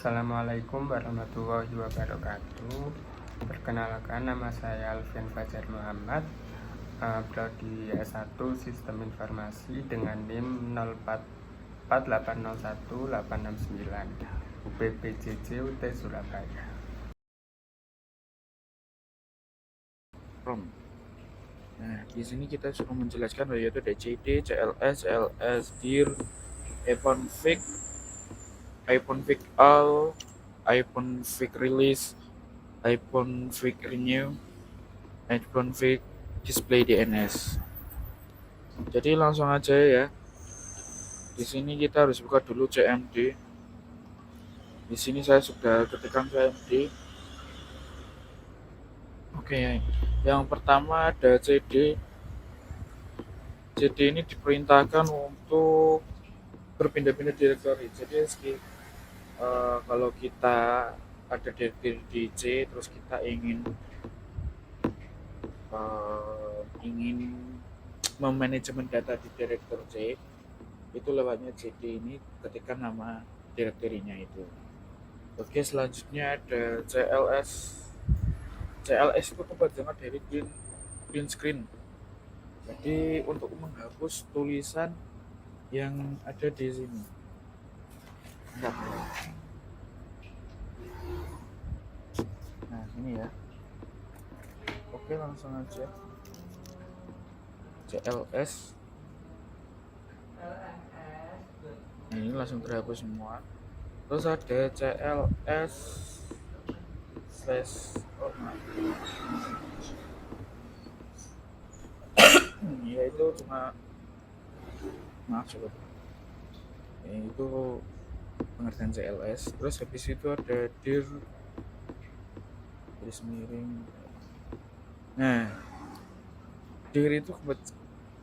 Assalamualaikum warahmatullahi wabarakatuh. Perkenalkan, nama saya Alfian Fajar Muhammad, prodi S1 Sistem Informasi dengan NIM 044801869869 UPPJJ UT Surabaya. Nah, di sini kita suruh menjelaskan yaitu DCD, CLS, LS, DIR, iPhone Fix All, iPhone Fix Release, iPhone Fix Renew, iPhone Fix Display DNS. Jadi langsung aja ya. Di sini kita harus buka dulu CMD. Di sini saya sudah ketikkan CMD. Oke, yang pertama ada CD. CD ini diperintahkan untuk berpindah-pindah direktori. Jadi kalau kita ada di C, terus kita ingin memanajemen data di direktur C, itu lewatnya CD ini ketika nama direktorinya itu. Oke, selanjutnya ada CLS. CLS itu kepanjangan dari clean screen. Jadi untuk menghapus tulisan yang ada di sini. Nah, ini ya. Oke, langsung aja. CLS. Nah, ini langsung terhapus semua. Terus ada CLS ya itu cuma maaf sobat. Itu pengertian CLS. Terus habis itu ada dir garis miring. Nah, dir itu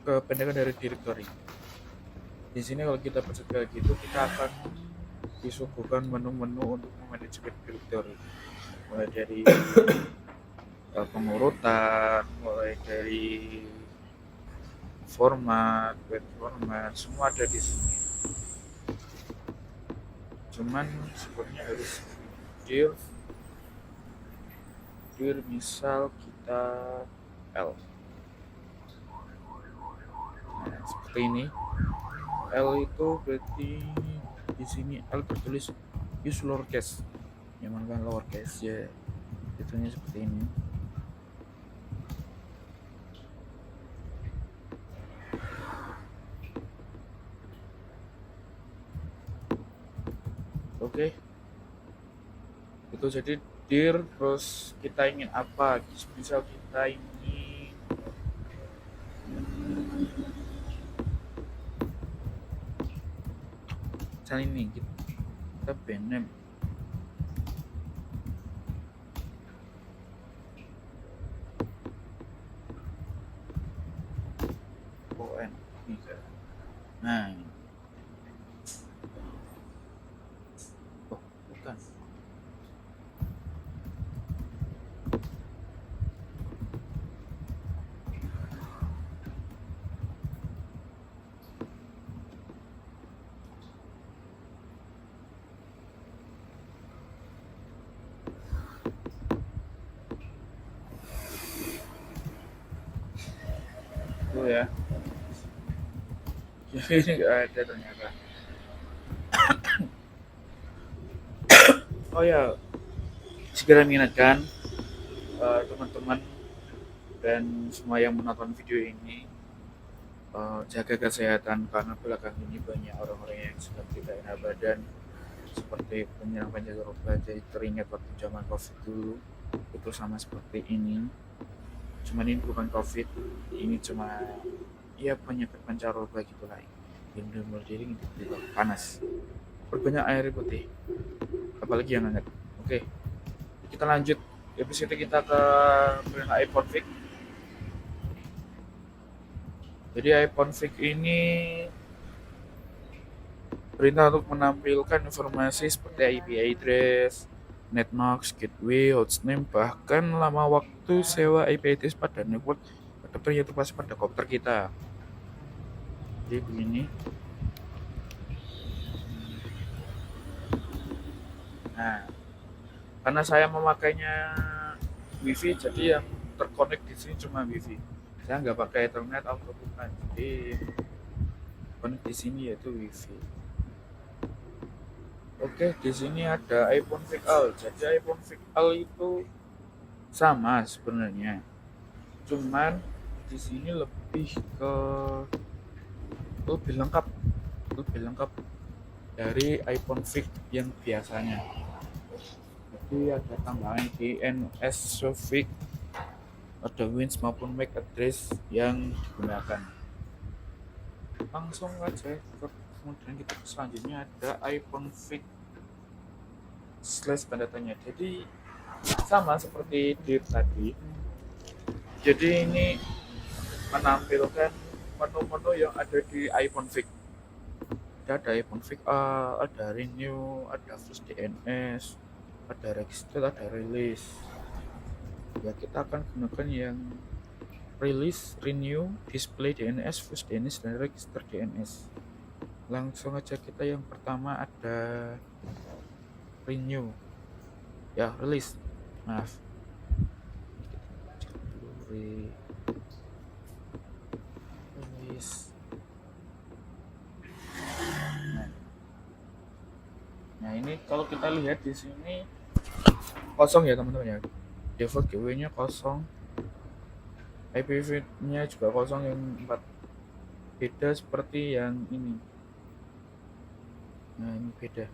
kependekan dari directory. Di sini kalau kita pencet kayak gitu, kita akan disuguhkan menu-menu untuk memanajemen directory. Mulai dari pengurutan, mulai dari format, web format, semua ada di sini. Cuman sebenarnya harus dir misal kita L. Nah, seperti ini. L itu berarti di sini L tertulis use lowercase. Yang mana lowercase ya. Itunya seperti ini. Oke. Itu jadi dir, terus kita ingin apa? Misal kita ingin misalnya ini kita benem ON ini. Nah, bukan. Itu ya. Jadi ini nggak ada ternyata. Oh ya, segera mengingatkan teman-teman dan semua yang menonton video ini, jaga kesehatan karena belakang ini banyak orang-orang yang sedang tidak enak badan seperti penyerang pancaroba. Jadi teringat waktu zaman COVID dulu itu sama seperti ini. Cuman ini bukan COVID, ini cuma ya penyakit pancaroba gitu lah. Yang diri gitu panas. Perbanyak air putih, apalagi yang hangat. Oke, kita lanjut episode kita ke iPhone Fix. Jadi iPhone Fix ini perintah untuk menampilkan informasi seperti IP address, netmask, gateway, hostname, bahkan lama waktu sewa IP address pada network adapter yaitu pasti pada komputer kita. Jadi begini. Nah, karena saya memakainya WiFi, jadi yang terkonek di sini cuma WiFi. Saya nggak pakai Ethernet atau bukan. Jadi konek di sini yaitu WiFi. Oke, di sini ada iPhone VL. Jadi iPhone VL itu sama sebenarnya. Cuman di sini lebih lengkap, lebih lengkap dari iPhone VIC yang biasanya. Jadi ada tambahan DNS Sofix, ada Wins maupun MAC address yang digunakan. Langsung aja kemudian kita selanjutnya ada iPhone VIC slash tanda tanya. Jadi sama seperti di tadi. Jadi ini menampilkan menu-menu yang ada di iPhone VIC. Ada iPhone VIC A, ada renew, ada flash DNS, ada register, ada release. Ya kita akan gunakan yang release, renew, display DNS, flash DNS, dan register DNS. Langsung aja kita yang pertama ada renew, ya release, maaf. Release. Nah ini kalau kita lihat di sini kosong ya teman-teman ya. Default gateway-nya kosong, IPv4-nya juga kosong yang 4. Beda seperti yang ini. Nah ini beda.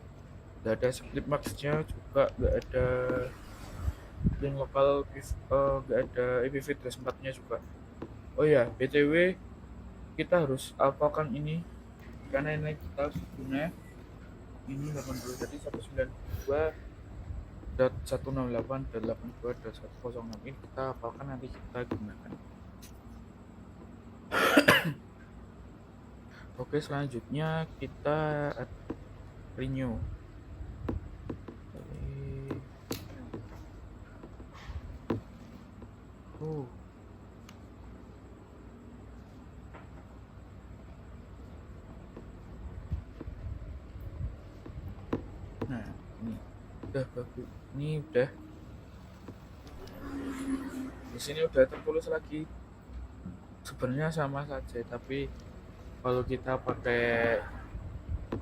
Gak ada split max-nya juga, gak ada link lokal, gak ada IPv address 4-nya juga. Oh ya, BTW kita harus apakan ini karena ini kita guna ini 80, jadi 192.168.82.106 ini kita hafalkan, nanti kita gunakan. Oke, selanjutnya kita renew. Nah, ini udah bagus. Ini udah. Di sini udah tertulis lagi. Sebenarnya sama saja, tapi kalau kita pakai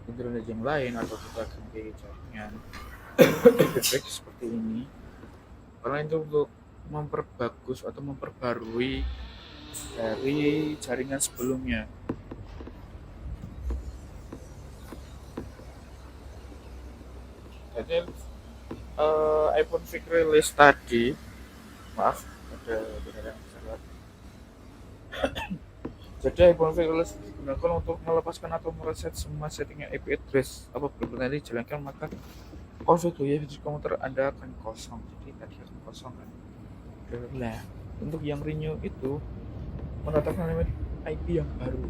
internet yang lain atau kita ganti jaringan baik seperti ini, karena itu untuk memperbagus atau memperbarui dari jaringan sebelumnya. Jadi iPhone VIC release tadi, maaf ada beneran salah. Jadi iPhone VIC release digunakan untuk melepaskan atau mereset semua settingan IP address. Apabila tadi dijalankan, maka konfigurasi komputer Anda akan kosong. Jadi tadi akan kosong kan. Nah, untuk yang renew itu menetapkan limit IP yang baru.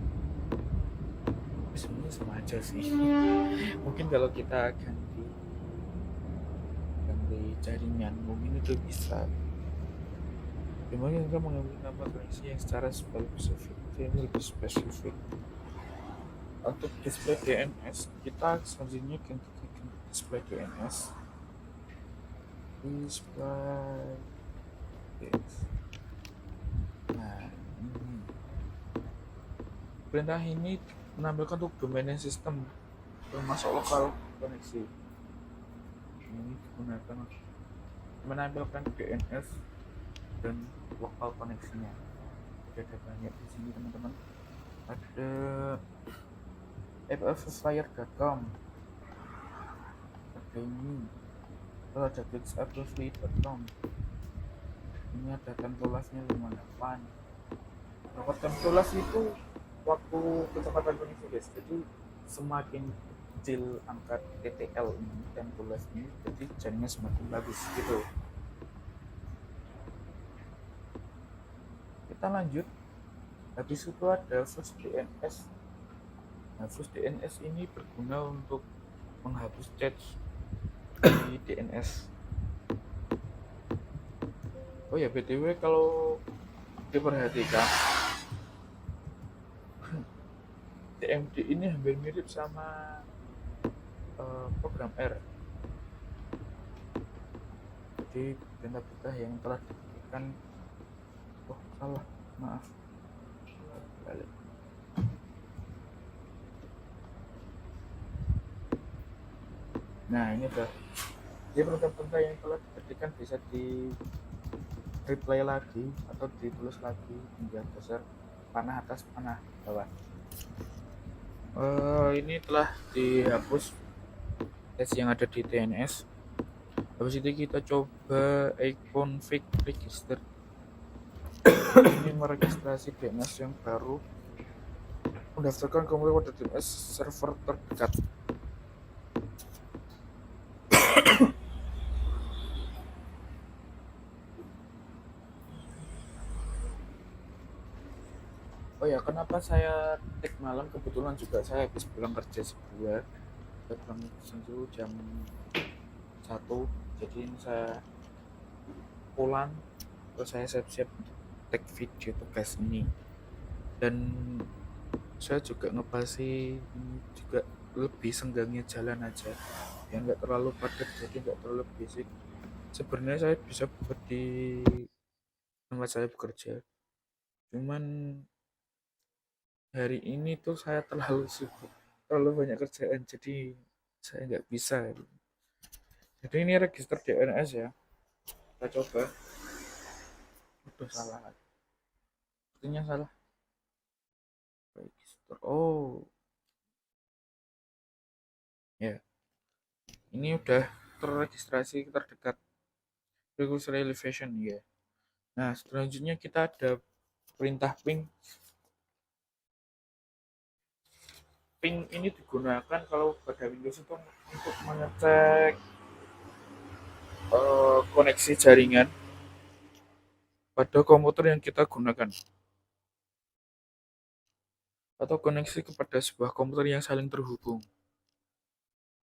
Sebenarnya sama aja sih. Mungkin kalau kita ganti jaringan, mungkin itu bisa. Dimana kita mengambil nama koneksi yang secara spesifik, ini lebih spesifik. Untuk display DNS, kita selanjutnya ganti display DNS. Display DNS. Nah, ini perintah ini menampilkan untuk domain sistem termasuk lokal koneksi. Ini digunakan menampilkan DNS dan lokal koneksinya. Ada banyak di sini teman-teman. Ada fflyer.com, ada ini, ada glitchapprofly.com. Ini ada tempulasnya 58. Dapat tempulas itu waktu kecepatan koneksi guys. Jadi semakin kecil angka TTL ini, tempulas ini, jadi jaringan semakin bagus gitu. Kita lanjut. Habis itu ada flash DNS. Nah, flash DNS ini berguna untuk menghapus cache di DNS. Oh ya, BTW kalau diperhatikan, DMD ini hampir mirip sama program R. Jadi perintah-perintah yang telah diberikan, oh salah, maaf, balik. Nah ini udah, jadi perintah-perintah yang telah diberikan bisa di replay lagi atau ditulis lagi hingga besar panah atas panah bawah. Ini telah dihapus tes yang ada di TNS. Habis itu kita coba iConfig register. Ini meregistrasi DNS yang baru, mendaftarkan komputer pada DNS server terdekat. Oh ya, kenapa saya take malam? Kebetulan juga saya habis pulang kerja sebuah, saya pulang senju jam 1. Jadi ini saya pulang, terus saya siap-siap untuk take video tugas ini. Dan saya juga ngebahas ini juga lebih senggangnya jalan aja, yang nggak terlalu padat, jadi nggak terlalu basic. Sebenarnya saya bisa buat di tempat saya bekerja, cuman hari ini tuh saya terlalu sibuk, terlalu banyak kerjaan, jadi saya nggak bisa. Jadi ini register DNS ya, kita coba. Udah salah lagi, sepertinya salah register. Oh ya, ini udah terregistrasi terdekat register elevation ya. Nah selanjutnya kita ada perintah ping. Ping ini digunakan kalau pada Windows itu untuk mengecek koneksi jaringan pada komputer yang kita gunakan, atau koneksi kepada sebuah komputer yang saling terhubung.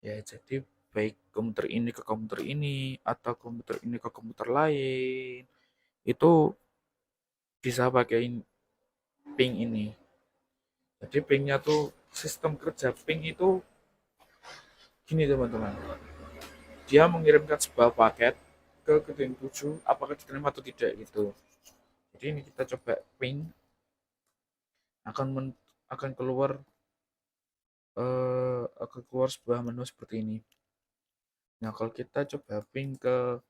Ya, jadi baik komputer ini ke komputer ini atau komputer ini ke komputer lain, itu bisa pakai ping ini. Jadi pingnya tuh, sistem kerja ping itu gini teman-teman. Dia mengirimkan sebuah paket ke gedung 7, apakah diterima atau tidak gitu. Jadi ini kita coba ping, akan keluar sebuah menu seperti ini. Nah, kalau kita coba ping ke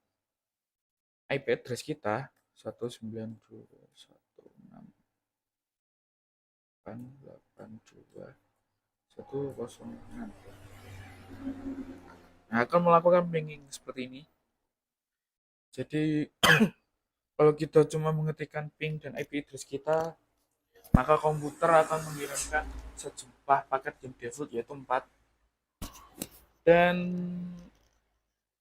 IP address kita 192.168.822.106. Nah, akan melakukan pinging seperti ini. Jadi kalau kita cuma mengetikkan ping dan IP address kita, maka komputer akan mengirimkan sejumlah paket yang default yaitu 4, dan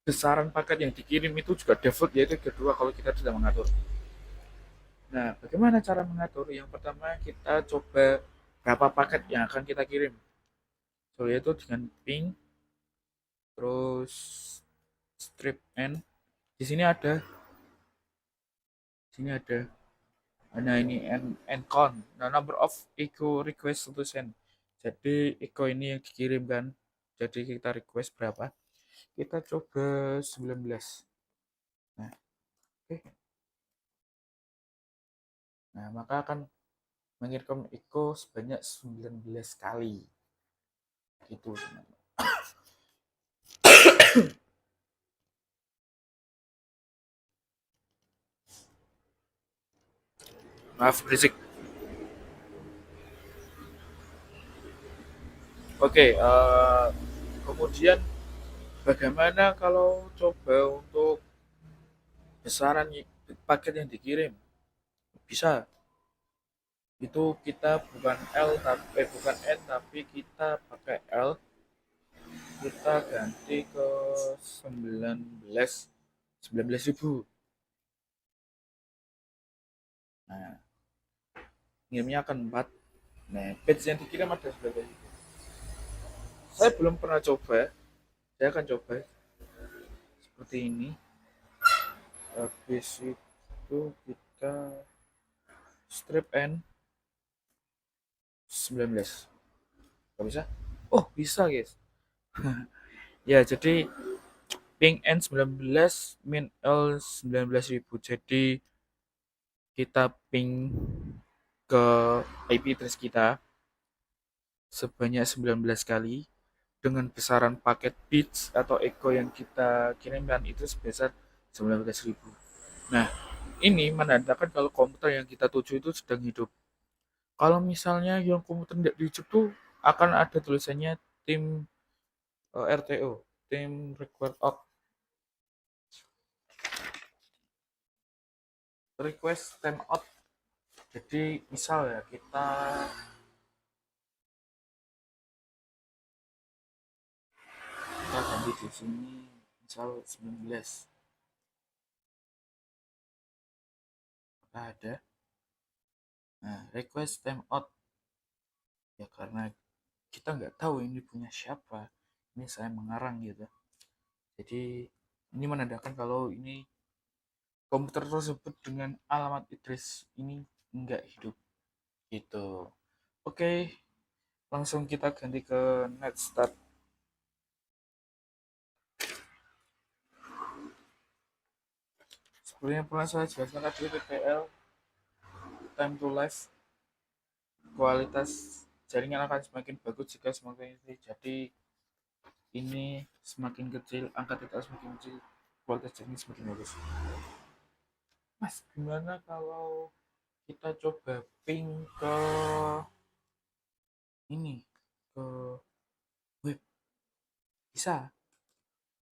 besaran paket yang dikirim itu juga default yaitu kedua kalau kita tidak mengatur. Nah, bagaimana cara mengatur? Yang pertama kita coba berapa paket yang akan kita kirim. So, yaitu dengan ping, terus strip n. Di sini ada, nah ini n count, nah number of echo request to send. Jadi echo ini yang dikirimkan. Jadi kita request berapa? Kita coba 19. Nah, oke. Nah, maka akan mengirimkan echo sebanyak 19 kali. Gitu teman-teman. Maaf berisik. Oke, kemudian bagaimana kalau coba untuk besaran paket yang dikirim? Bisa. Itu kita bukan bukan N, tapi kita pakai L. Kita ganti ke 19.000. Nah, ngirimnya akan 4. Nah, page yang dikirim ada 19.000. Saya belum pernah coba. Saya akan coba seperti ini. Habis itu kita strip N 19. Gak bisa? Oh, bisa guys. Ya, jadi ping N19 min L 19.000. Jadi kita ping ke IP address kita sebanyak 19 kali dengan besaran paket bits atau echo yang kita kirimkan itu sebesar 19.000. Nah, ini menandakan kalau komputer yang kita tuju itu sedang hidup. Kalau misalnya yang komputer tidak hidup tuh akan ada tulisannya tim RTO, tim request out, request timeout. Jadi misal ya kita ganti di sini misal 19. Apakah ada? Nah, request timeout ya karena kita nggak tahu ini punya siapa. Ini saya mengarang gitu. Jadi ini menandakan kalau ini komputer tersebut dengan alamat address ini nggak hidup gitu. Oke, langsung kita ganti ke NetStart. Seperti yang pernah saya jelaskan tadi, TTL, time to life, kualitas jaringan akan semakin bagus jika semakin ini. Jadi ini semakin kecil, angka TTL semakin kecil, kualitas jaringan semakin bagus. Mas, gimana kalau kita coba ping ke ini, ke web? Bisa.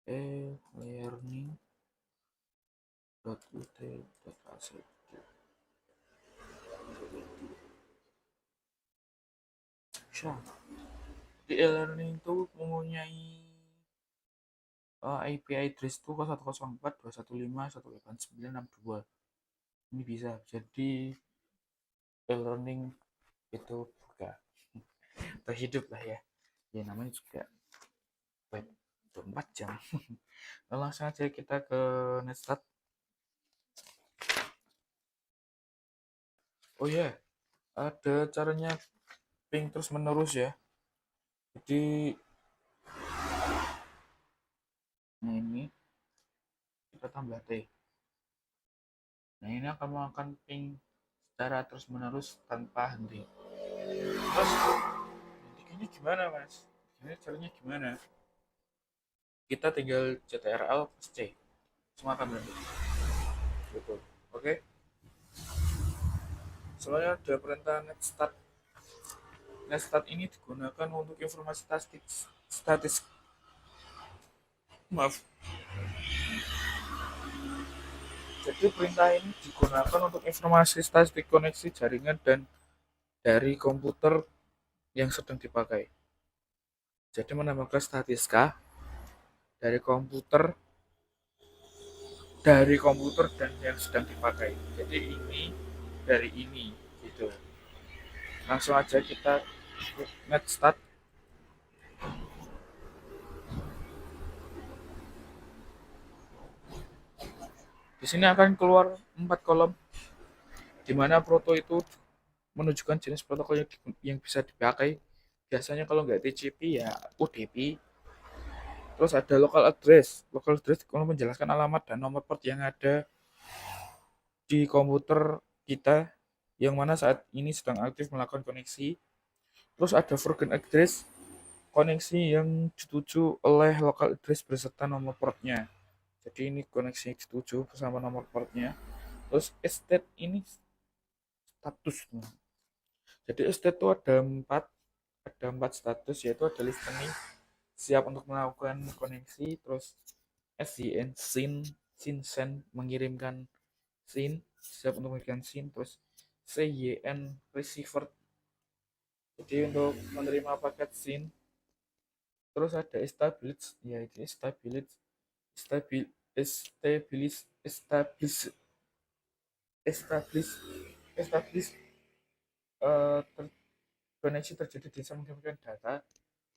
learning.ut.ac. Bisa. Di e-learning itu mempunyai IP address itu 104.215.189.62. Ini bisa jadi e-learning itu buka terhidup lah ya. Ya namanya juga web 24 jam. Langsung aja kita ke Netstat. Oh ya, ada caranya ping terus menerus ya. Jadi nah ini kita tambah T. Nah ini akan melakukan ping secara terus menerus tanpa henti. Terus ini gimana mas? Ini caranya gimana? Kita tinggal CTRL plus C. Semua akan berhenti. Gitu. Oke. Soalnya ada perintah netstart. Netstart ini digunakan untuk informasi statis. Maaf. Jadi perintah ini digunakan untuk informasi statistik koneksi jaringan dan dari komputer yang sedang dipakai. Jadi menambahkan statistika dari komputer dan yang sedang dipakai. Jadi ini dari ini gitu. Langsung aja kita net start. Di sini akan keluar 4 kolom di mana proto itu menunjukkan jenis protokol yang bisa dipakai. Biasanya kalau nggak TCP ya UDP. Terus ada local address. Local address kalau menjelaskan alamat dan nomor port yang ada di komputer kita yang mana saat ini sedang aktif melakukan koneksi. Terus ada forgotten address, koneksi yang dituju oleh local address beserta nomor portnya. Jadi ini koneksi yang dituju bersama nomor portnya. Terus state ini statusnya. Jadi state itu ada empat status, yaitu ada listening, siap untuk melakukan koneksi, terus SYN, send mengirimkan SYN, siap untuk mengirimkan SYN, terus CYN receiver, jadi untuk menerima paket SYN. Terus ada establish, yaitu establish establish establish establish establish uh, koneksi terjadi di mengirimkan data.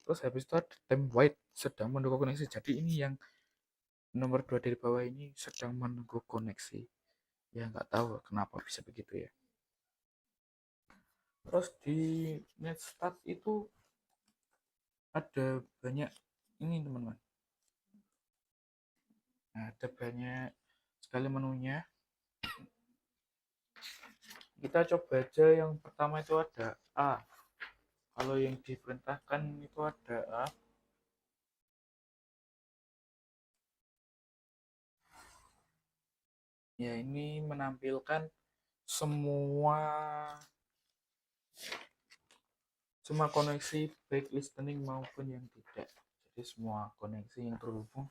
Terus habis itu ada time wait sedang menunggu koneksi. Jadi ini yang nomor 2 dari bawah ini sedang menunggu koneksi. Ya nggak tahu kenapa bisa begitu ya. Terus di netstat itu ada banyak ini teman-teman. ada banyak sekali menunya. Kita coba aja yang pertama itu ada A. Kalau yang diperintahkan itu ada A. Ya, ini menampilkan semua koneksi baik listening maupun yang tidak. Jadi semua koneksi yang terhubung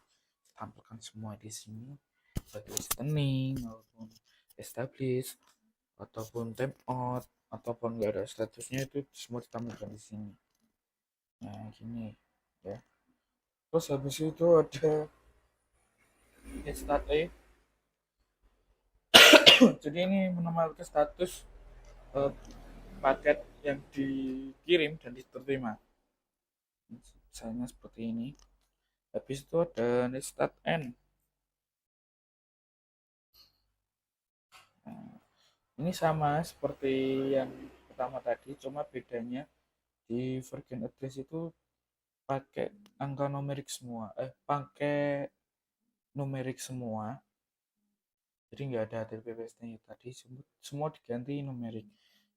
tampilkan semua di sini, baik listening maupun establish ataupun timeout ataupun nggak ada statusnya, itu semua ditampilkan di sini. Nah, gini ya. Terus habis itu ada start A. Jadi ini menampilkan status paket yang dikirim dan diterima. Misalnya seperti ini. Habis itu ada start N. Nah, ini sama seperti yang pertama tadi, cuma bedanya di virgin address itu pakai angka numerik semua, pakai numerik semua. Jadi nggak ada HTTPS-nya tadi, semua diganti numerik.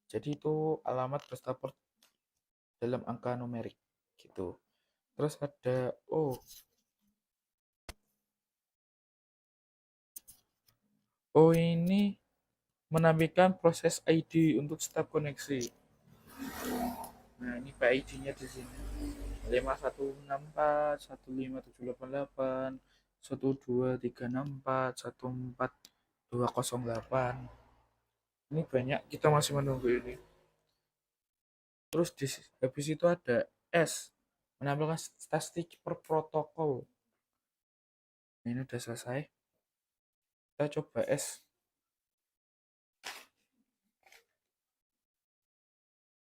Jadi itu alamat berstapler dalam angka numerik gitu. Terus ada ini menampilkan proses ID untuk setiap koneksi. Nah, ini PID-nya di sini. 5164, 15788, 12364, 14208. Ini banyak, kita masih menunggu ini. Terus habis itu ada S, menampilkan statistik per protokol. Nah, ini udah selesai. Kita coba S.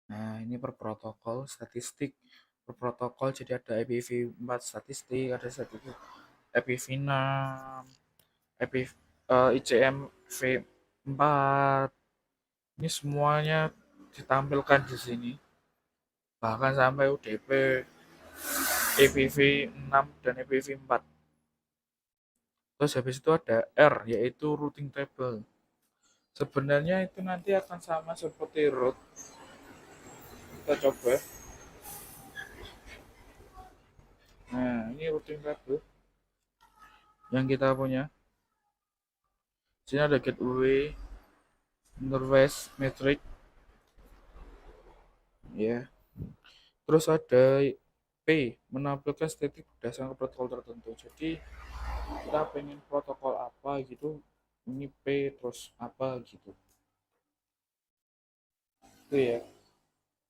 Nah, ini per protokol, statistik per protokol. Jadi ada IPv4 statistik, ada statistik IPv6, ICM V4. Ini semuanya ditampilkan di sini. Bahkan sampai UDP, IPv6 dan IPv4. Terus habis itu ada R, yaitu routing table. Sebenarnya itu nanti akan sama seperti root. Kita coba. Nah, ini routing table yang kita punya. Sini ada gateway, interface, metric, ya. Terus ada P, menampilkan statik berdasarkan protokol tertentu. Jadi kita pengen protokol apa gitu, ini P terus apa gitu. Itu ya.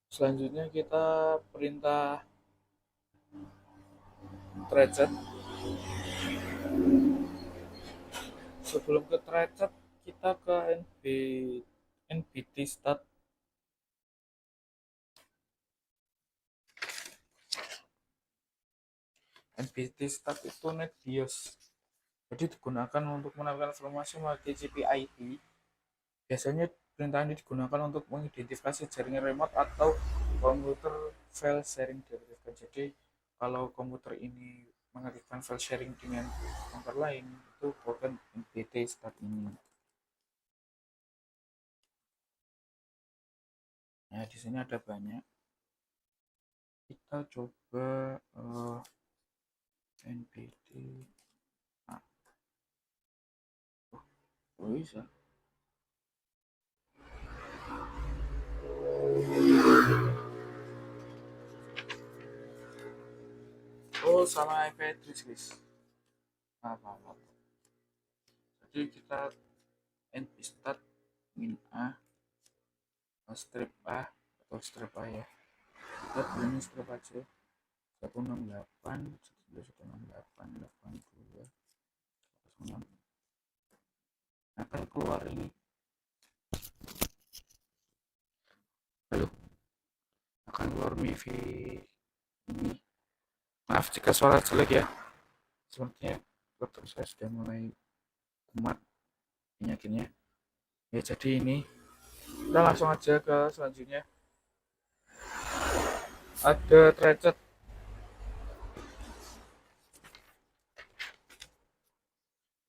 Selanjutnya kita perintah threadset. Sebelum ke threadset, kita ke nbt stat. nbt stat itu NetBIOS. Jadi digunakan untuk menampilkan informasi melalui TCP IP. Biasanya perintah ini digunakan untuk mengidentifikasi jaringan remote atau komputer file sharing diaktifkan. Jadi kalau komputer ini mengaktifkan file sharing dengan komputer lain, itu bukan nbt stat ini. Nah, di sini ada banyak. Kita coba nbt. Bisa. Salah IP address guys. Apa. Jadi kita nbstat min a strip a atau strip a ya. Kita pilih strip aja. 168 82 06. Akan keluar ini. Lalu akan keluar MIFI ini. Maaf jika suara jelek ya. Sepertinya laptop saya sudah mulai kumat penyakitnya. Ya, jadi ini kita langsung aja ke selanjutnya. Ada threadset.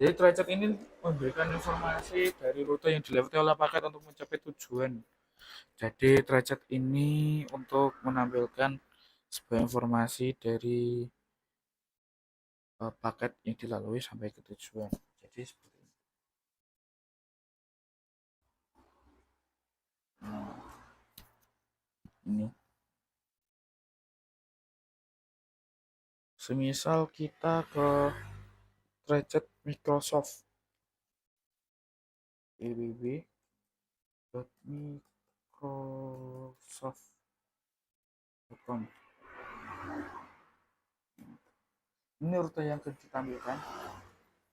Jadi Jadi derajat ini memberikan informasi dari rute yang dilewati oleh paket untuk mencapai tujuan. Jadi derajat ini untuk menampilkan sebuah informasi dari paket yang dilalui sampai ke tujuan. Jadi seperti ini. Nah, ini. Semisal kita ke derajat Microsoft www.microsoft.com. Ini rute yang akan ditampilkan.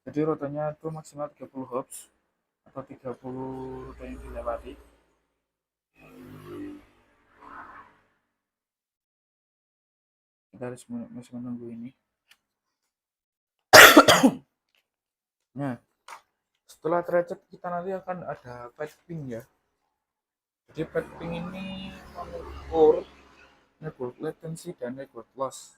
Jadi rutenya itu maksimal 30 hops atau 30 rute yang dilewati. Kita harus masih menunggu ini. Nah, setelah derajat kita nanti akan ada ping ya. Jadi ping ini mengukur network latency dan network loss.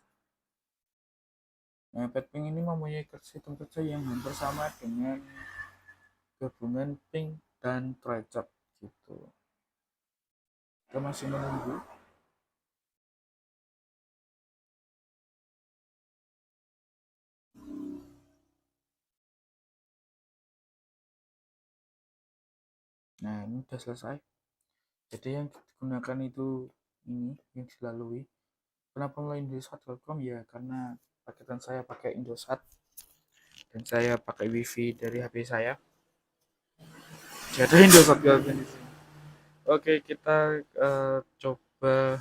Nah, ping ini mempunyai sistem kerja yang hampir sama dengan gabungan ping dan derajat gitu. Kita masih menunggu. Nah, ini sudah selesai. Jadi yang digunakan itu ini yang dilalui. Kenapa melalui Indosat.com ya? Karena paketan saya pakai Indosat dan saya pakai WiFi dari HP saya. Jadi Indosat di sini. Oke, kita coba.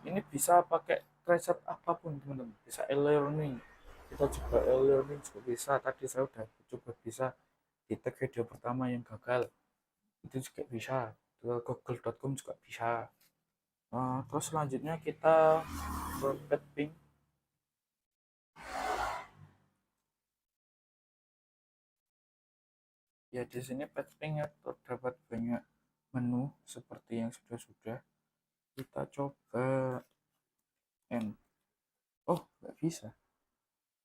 Ini bisa pakai preset apapun teman-teman. Bisa e-learning. Kita coba e-learning juga bisa. Tadi saya udah coba bisa di tag video pertama yang gagal. Itu juga bisa. Google.com juga bisa. Terus selanjutnya kita ke Petping. Ya di sini Petping terdapat banyak menu seperti yang sudah-sudah. Kita coba oh nggak bisa.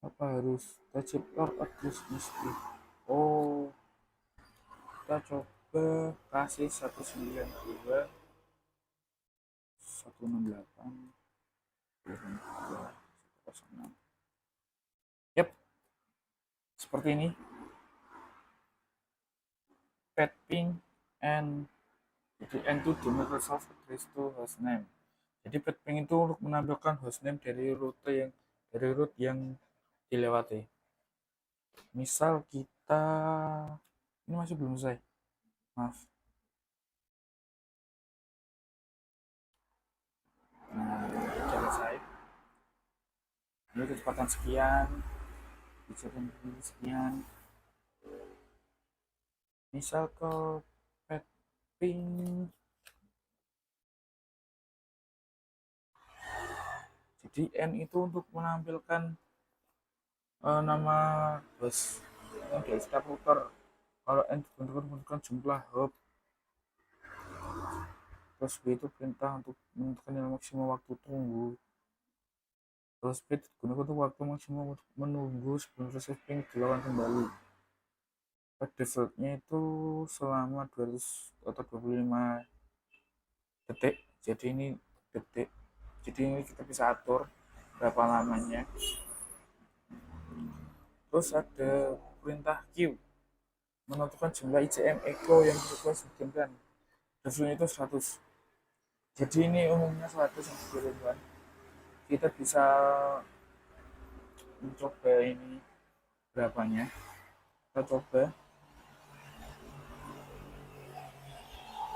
Apa harus tercipta address mesti? Oh, kita coba kasih 192 168 106. Yap, seperti ini. Petping and jadi N itu di Microsoft address to hostname. Jadi petping itu untuk menampilkan hostname dari route yang dilewati. Misal kita ini masih belum selesai. Maaf. Nah, selesai. Ini kecepatan sekian, kecepatan sekian. Misal ke petping jadi N itu untuk menampilkan nama bus yang dari setiap router. Kalau N menentukan jumlah hop. Terus B itu perintah untuk menentukan yang maksimum waktu tunggu. Terus B digunakan untuk waktu maksimum untuk menunggu sebelum receiving dilakukan kembali. Defaultnya itu selama 200 atau 25 detik. Jadi ini detik. Jadi ini kita bisa atur berapa lamanya. Terus ada perintah Q menentukan jumlah ICM echo yang dikirimkan. Defaultnya itu 100. Jadi ini umumnya 100 yang dikirimkan. Kita bisa mencoba ini berapanya. Kita coba.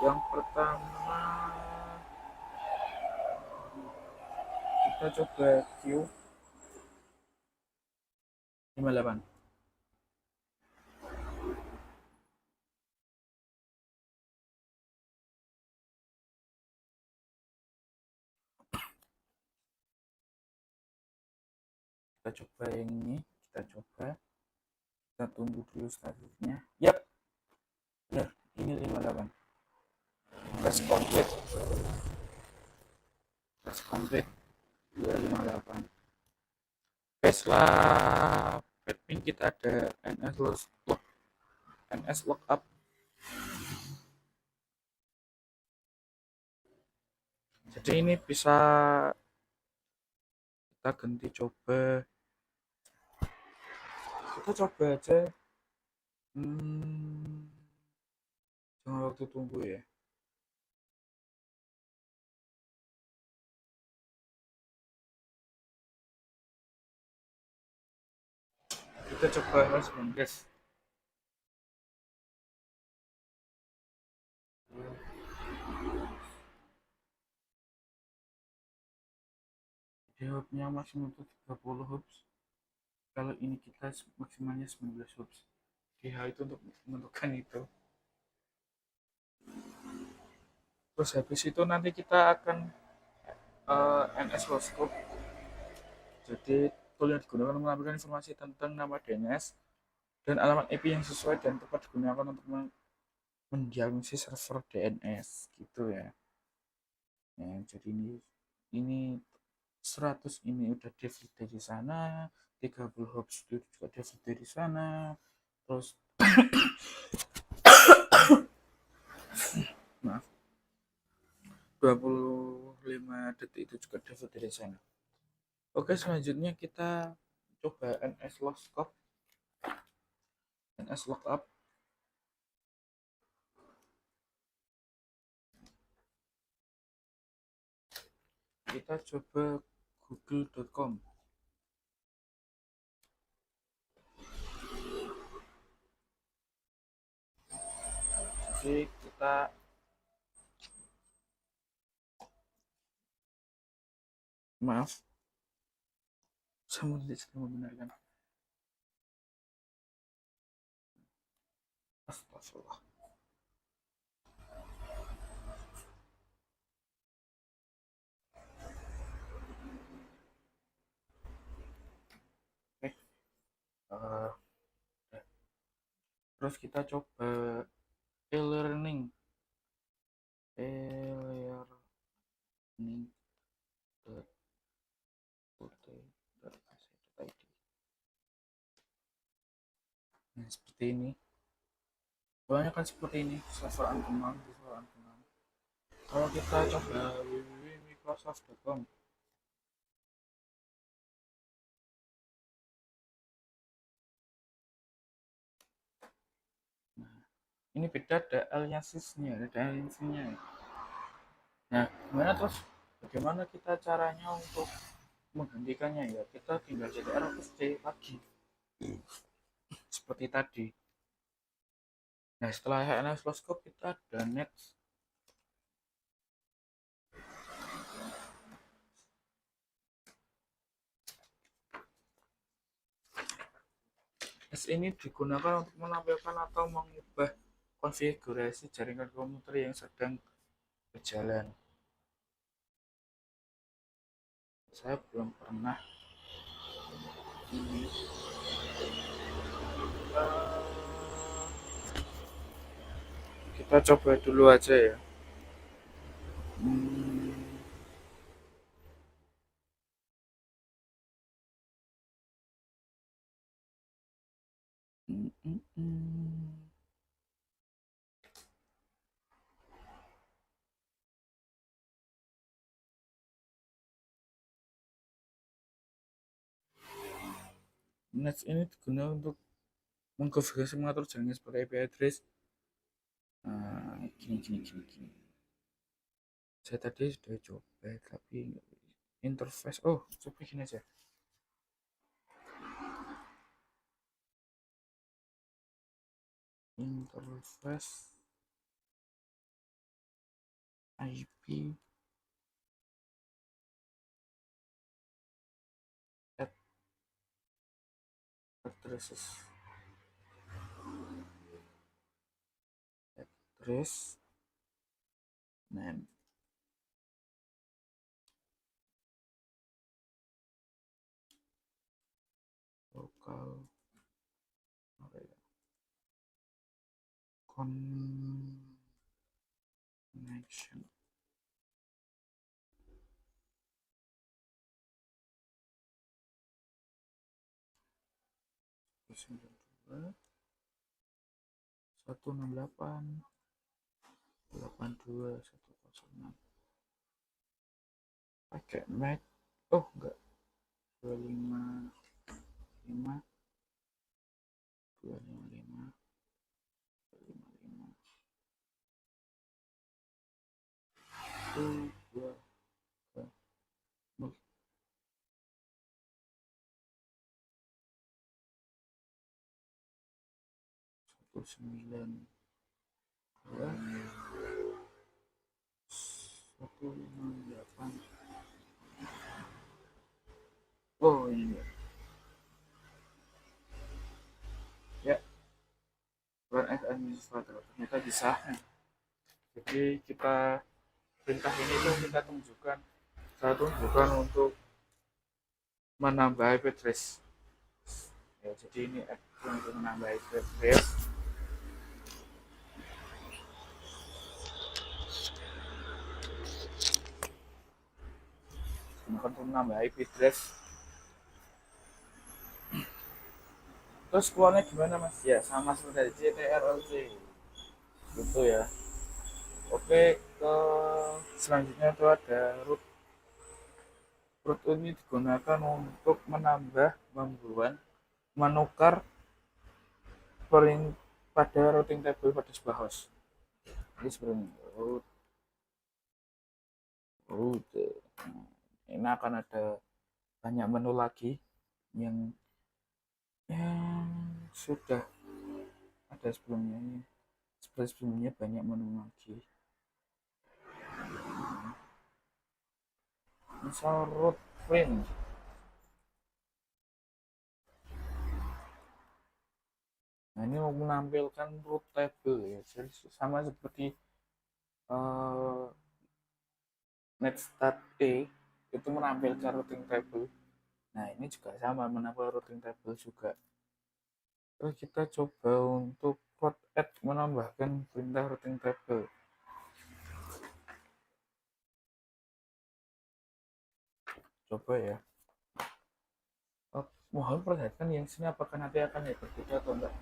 Yang pertama kita coba Q 58. Kita coba yang ini, kita tunggu dulu statusnya. Yap, benar, ini 58. Press complete 258. Oke, setelah admin kita ada NS lookup. Jadi ini bisa kita ganti coba. Kita coba aja. Jangan waktu tunggu ya. Kita coba respon guys. Jawabnya maksimum itu 30 hoops. Kalau ini kita maksimalnya 19 hoops. GH itu untuk menentukan itu. Terus habis itu nanti kita akan NS low scope. Jadi tool yang digunakan mengambilkan informasi tentang nama DNS dan alamat IP yang sesuai dan tepat digunakan untuk mendiagnosis server DNS gitu ya. Jadi ini 100 ini udah default dari sana, 30 hops itu juga default dari sana, terus maaf 25 detik itu juga default dari sana. Oke, selanjutnya kita coba NS lookup. Kita coba google.com. Jadi kita maaf saya sedang membenarkan. Astagfirullah. Terus kita coba e-learning. Nah, seperti ini. Banyak kan seperti ini, server Antemang. Kalau kita coba www.microsoft.com. Nah, ini beda, ada aliasnya, ada aliasnya. Nah, bagaimana kita caranya untuk menggantikannya ya? Kita tinggal CTR plus C lagi. Seperti tadi. Nah, setelah NS low scope kita ada next. ini digunakan untuk menampilkan atau mengubah konfigurasi jaringan komputer yang sedang berjalan. Saya belum pernah ini. Kita coba dulu aja ya. Next ini digunakan untuk mengkonfigurasi mengatur jaringan seperti IP address. Gini. Saya tadi sudah coba tapi interface. Coba gini aja. Interface IP address name local connection. 192 168 82106 pakai Mac. Oh enggak, 255 255 255 2 0 192 158. Oh ini ya, run as administrator ternyata bisa. Jadi kita perintah ini tuh kita tunjukkan untuk menambah IP address ya. Jadi ini untuk menambah IP address. Untuk menambah IP address. Terus keluarnya gimana mas? Ya sama seperti CTRLC gitu ya. Oke, ke selanjutnya itu ada root. Root ini digunakan untuk menukar pada routing table pada sebuah host. Ini sebenarnya root. Ini akan ada banyak menu lagi yang sudah ada sebelumnya. Sebelumnya banyak menu lagi. Misal root print. Nah ini mau menampilkan root table ya. Jadi sama seperti netstat itu menampilkan routing table. Nah ini juga sama, menampilkan routing table juga. Terus kita coba untuk plot add menambahkan perintah routing table. Coba ya. Mohon perhatikan yang sini apakah nanti akan ya berbeda atau enggak.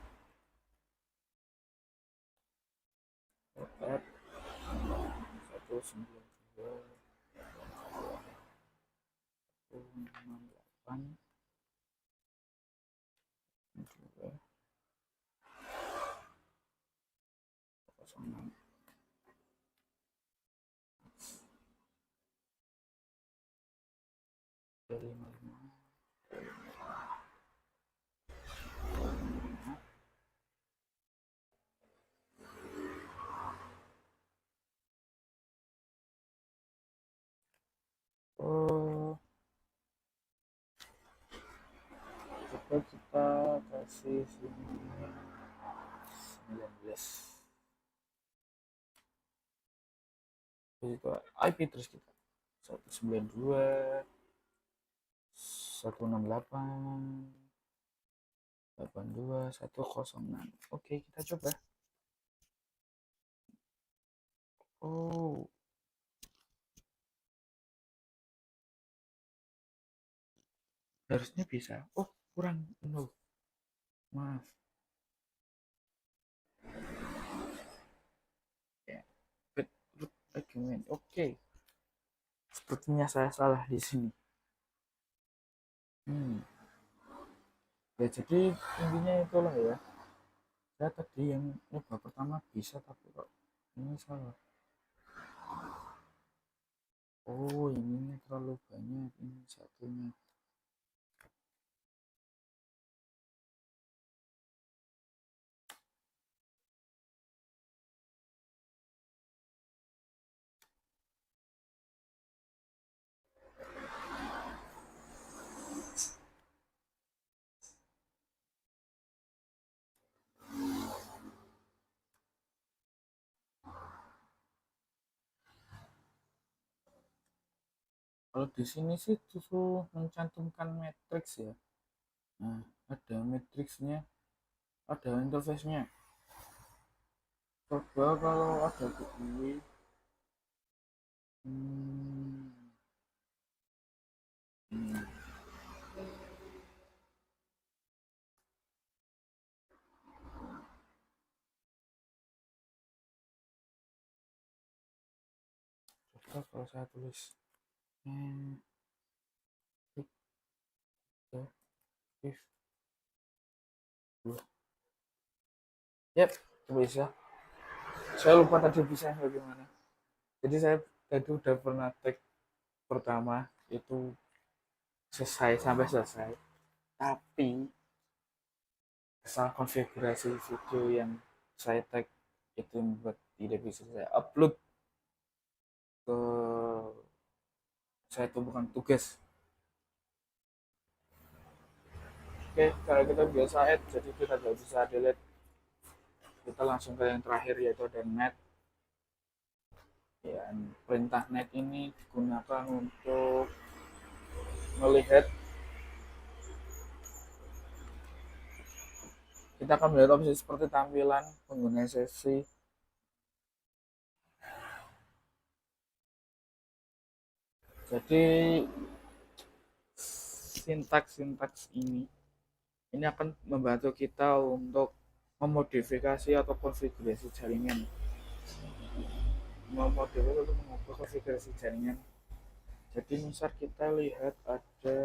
Plot add 192 168 06 255. Coba kita kasih sini 19. Itu IP terus kita 192 168 82106. Oke, kita coba. Oh, harusnya bisa. Oh, kurang 0. Maaf. Ya, root argument. Oke. Sepertinya saya salah di sini. Ya jadi intinya itulah ya. Saya tadi yang nyoba pertama bisa, tapi kok ini salah. Oh, ininya terlalu banyak, ini satunya. Kalau di sini sih justru mencantumkan matrix ya. Nah, ada matrixnya, ada interface-nya. Coba kalau ada begini. Terus kalau saya tulis if the if yep, bisa. Saya lupa tadi bisa bagaimana. Jadi saya tadi udah pernah tag pertama itu selesai sampai selesai, tapi salah konfigurasi video yang saya tag itu membuat tidak bisa saya upload ke, saya tumpukan tugas. Oke, kalau kita biasa add, jadi kita nggak bisa delete, kita langsung ke yang terakhir yaitu ada net. Ya, perintah net ini digunakan untuk melihat, kita akan melihat opsi seperti tampilan pengguna sesi. Jadi sintaks ini akan membantu kita untuk memodifikasi atau konfigurasi jaringan, mengubah konfigurasi jaringan. Jadi misal kita lihat ada,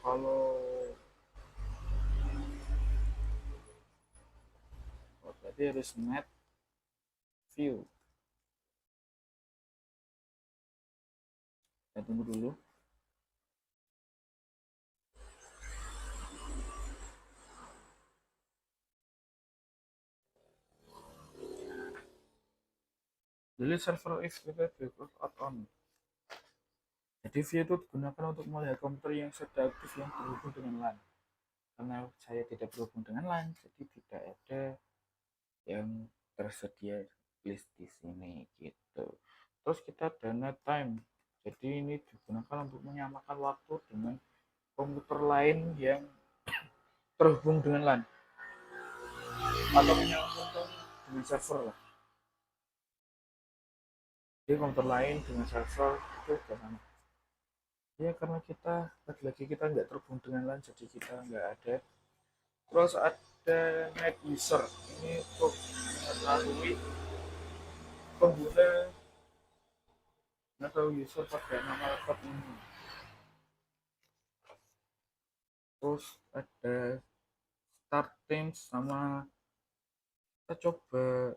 kalau tadi harus net view, kita tunggu dulu. Delete server if out on. Jadi view itu digunakan untuk melihat komputer yang sudah aktif yang terhubung dengan LAN. Karena saya tidak berhubung dengan LAN, jadi tidak ada yang tersedia list di sini gitu. Terus kita ada net time. Jadi ini digunakan untuk menyamakan waktu dengan komputer lain yang terhubung dengan LAN atau menyamakan dengan server lah. Jadi komputer lain dengan server itu sudah sama. Ya karena kita lagi-lagi kita nggak terhubung dengan LAN, jadi kita nggak ada. Terus ada net user, ini untuk mengetahui pengguna atau user pada nama laptop ini. Terus ada start times, sama kita coba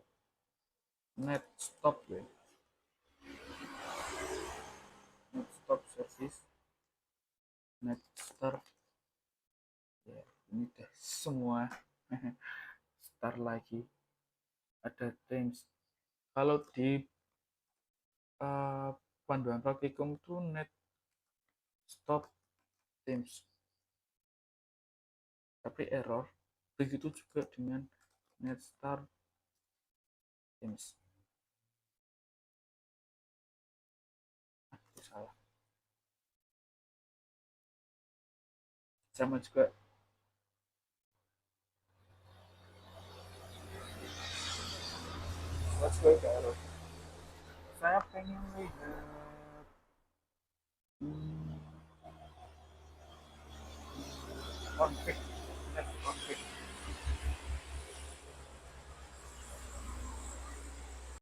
net stop ya, net stop service, net start ya, ini udah semua. Start lagi, ada times. Kalau di panduan praktikum itu net stop times, tapi error. Begitu juga dengan net start times. Itu salah. Sama juga let's go ke error. Saya pengen lihat